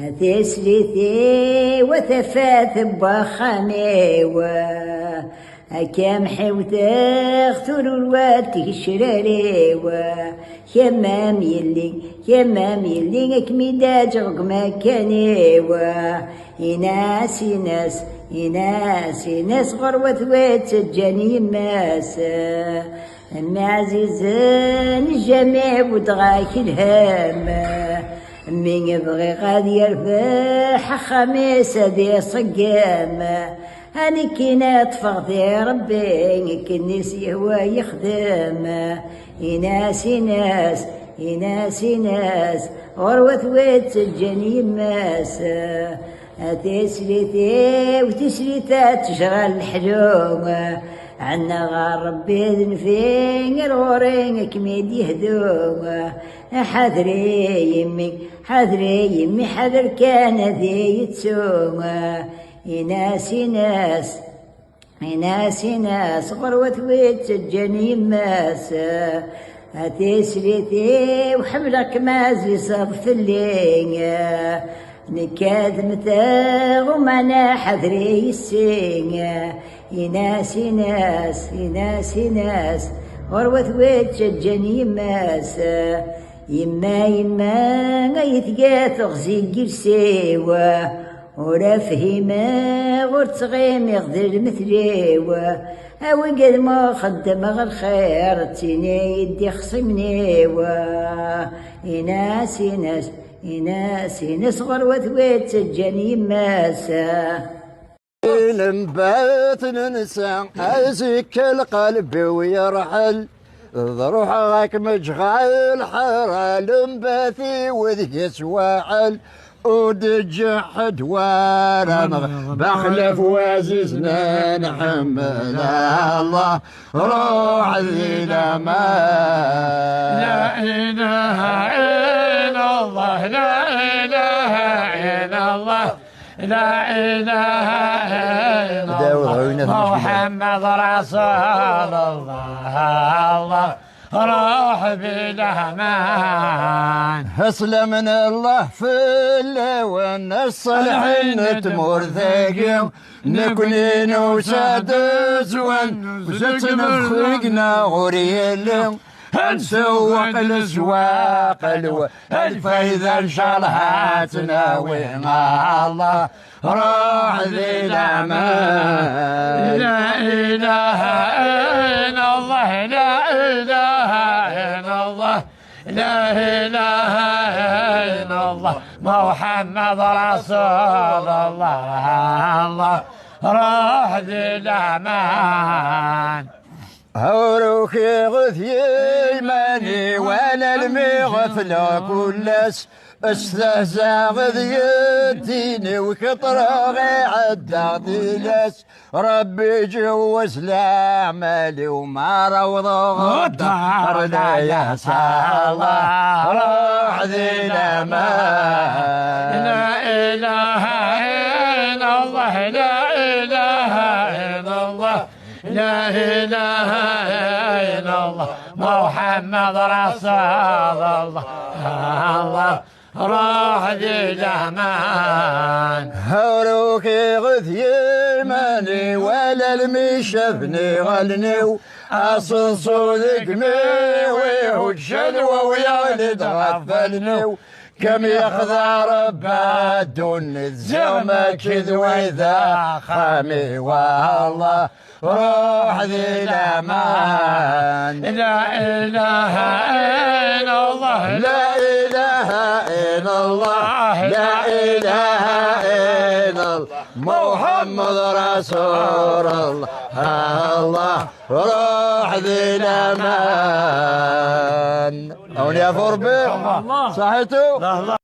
تسليتي وثفات بخامي كم حيوت اختر الوقت الشراري كمام يلي كميداج عقما كاني إناس غروة ثوات سجاني يماس معززان الجميع ودغاك الهام من يبغي غادي يرفح خميس هادي صقام هاني كينا تفغضي ربي كنيس يهوى يخدم إناس غروة ثوات سجاني يماس تسليتي وتسليتا تجرى الحلوم عنا غار ربي ذنفين غورين كميد يهدوم حذري يمي حذر كان ذي يتسوم إناس غروة ثويت سجاني يماس تسليتي وحملك مازي صف اللين نكاد متاغ ومعنا حذري السين إناس غروة ثويت سجاني يماس يما يتقاث غزي قرسيوة ولا فهيمة غور تغيم يغدر مثليوة أوي قد ما خدم غير خير تيني يدي خصمني إناس غروة ثويت سجاني يماس نبات ننسى أزك القلب ويرحل ضروحك مجغل حرال مباثي وذي سواحل ودج حدوار بخلف واززنا نحمل الله روح ذي الأمان لا إله إلا الله لا إله إلا الله لا إله إلا الله محمد رسول الله روح بالأمان أسلم من الله في اللون الصالحين تمر ثاقي نكونين وسادس وزتنا خلقنا غريل نسوق الاسواق الفايدة ان شاء الله تناوي الله روح ذي الامان لا اله الا الله لا اله الا الله لا اله الا الله محمد رسول الله روح ذي الامان هوروكي غثي الماني وانا المغفلة كلس استهزا غذي الديني وكطرغي عداطيلس ربي جوز لعمالي وما روضه الدار يا الله روح ذي الامان لا اله الا الله لا اله الا الله لا إله إلا الله محمد رسول الله روح ذي الأمان هوروكي غثي الماني ولا المشفني غلني أصنصو ذقمي وشلوى ويولد غفلني كم يخضع ربا دون الزوم كذوي ذا خامي والله روح ذي الأمان لا إله إلا الله لا إله إلا الله لا إله إلا الله محمد رسول الله روح ذي الأمان أولياء فربي صحيتوا